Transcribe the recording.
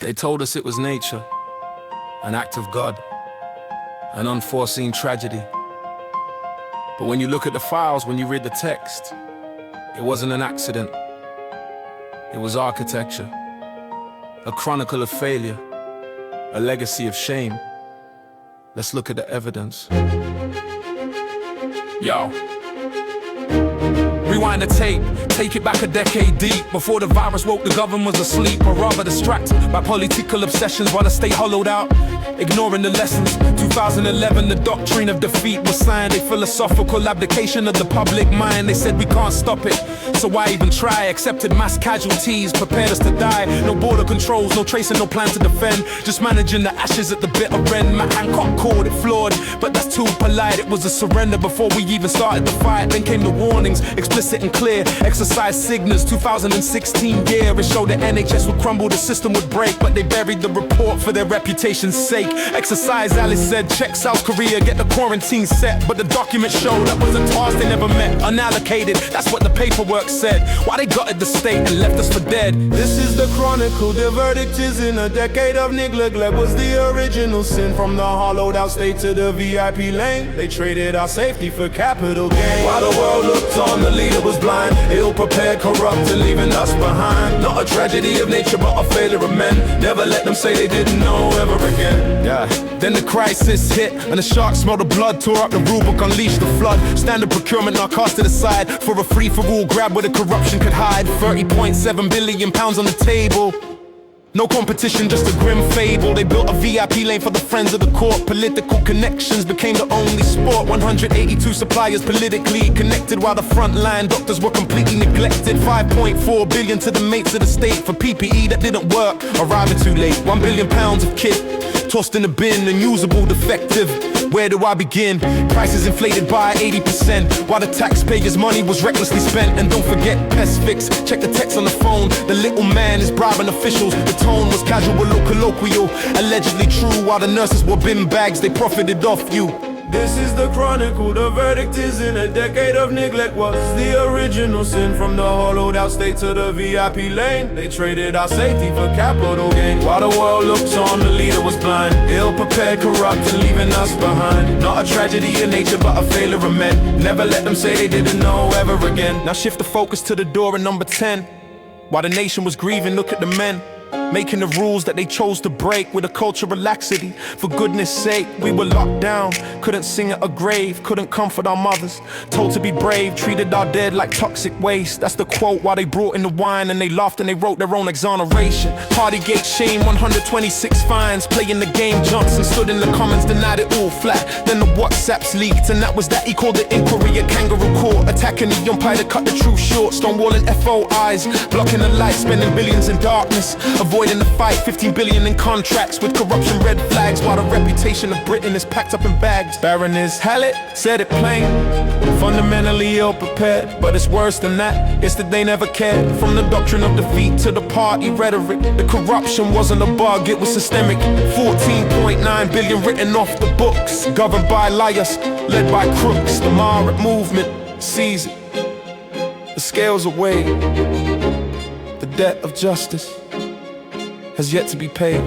They told us it was nature, an act of God, an unforeseen tragedy. But when you look at the files, when you read the text, it wasn't an accident. It was architecture, a chronicle of failure, a legacy of shame. Let's look at the evidence. Yo. Rewind the tape, take it back a decade deep. Before the virus woke, the government was asleep, or rather distracted by political obsessions while the state hollowed out, ignoring the lessons. 2011, the Doctrine of Defeat was signed, a philosophical abdication of the public mind. They said we can't stop it, so why even try? Accepted mass casualties, prepared us to die. No border controls, no tracing, no plan to defend, just managing the ashes at the bitter end. Matt Hancock called it flawed, but that's too polite. It was a surrender before we even started the fight. Then came the warnings, explicit and clear. Exercise Cygnus, 2016 year. It showed the NHS would crumble, the system would break, but they buried the report for their reputation's sake. Exercise, Alice said, check South Korea, get the quarantine set. But the document showed that was a task they never met. Unallocated, that's what the paperwork said. Why they gutted the state and left us for dead? This is the chronicle, the verdict is in a decade of neglect. Was the original sin, from the hollowed out state to the VIP lane. They traded our safety for capital gain. While the world looked on, the leader was blind, ill-prepared, corrupt, and leaving us behind. Not a tragedy of nature, but a failure of men. Never let them say they didn't know ever again. Yeah. Then the crisis hit, and the sharks smelled the blood, tore up the rulebook, unleashed the flood. Standard procurement now cast to the side for a free-for-all grab where the corruption could hide. 30.7 billion pounds on the table. No competition, just a grim fable. They built a VIP lane for the friends of the court. Political connections became the only sport. 182 suppliers politically connected, while the frontline doctors were completely neglected. 5.4 billion to the mates of the state for PPE that didn't work, arriving too late. 1 billion pounds of kit tossed in the bin, unusable, defective. Where do I begin? Prices inflated by 80%, while the taxpayers' money was recklessly spent. And don't forget Pest Fix, check the text on the phone. The little man is bribing officials. The tone was casual or colloquial, allegedly true. While the nurses wore bin bags, they profited off you. This is the chronicle, the verdict is in a decade of neglect. Was the original sin, from the hollowed out state to the VIP lane. They traded our safety for capital gain. While the world looks on, the leader was blind, ill-prepared, corrupt, and leaving us behind. Not a tragedy of nature, but a failure of men. Never let them say they didn't know ever again. Now shift the focus to the door at number 10. While the nation was grieving, look at the men making the rules that they chose to break with a culture of laxity. For goodness sake, we were locked down, couldn't sing at a grave, couldn't comfort our mothers. Told to be brave, treated our dead like toxic waste. That's the quote while they brought in the wine and they laughed and they wrote their own exoneration. Partygate shame, 126 fines. Playing the game, Johnson stood in the comments, denied it all flat. Then the WhatsApps leaked, and that was that. He called the inquiry a kangaroo court, attacking the umpire to cut the truth short. Stonewalling FOIs, blocking the light, spending billions in darkness, avoiding the fight. 15 billion in contracts with corruption red flags, while the reputation of Britain is packed up in bags. Baroness Hallett said it plain, fundamentally ill-prepared. But it's worse than that, it's that they never cared. From the doctrine of defeat to the party rhetoric, the corruption wasn't a bug, it was systemic. 14.9 billion written off the books, governed by liars, led by crooks. The Marat movement sees it, the scales are weighed. The debt of justice has yet to be paid.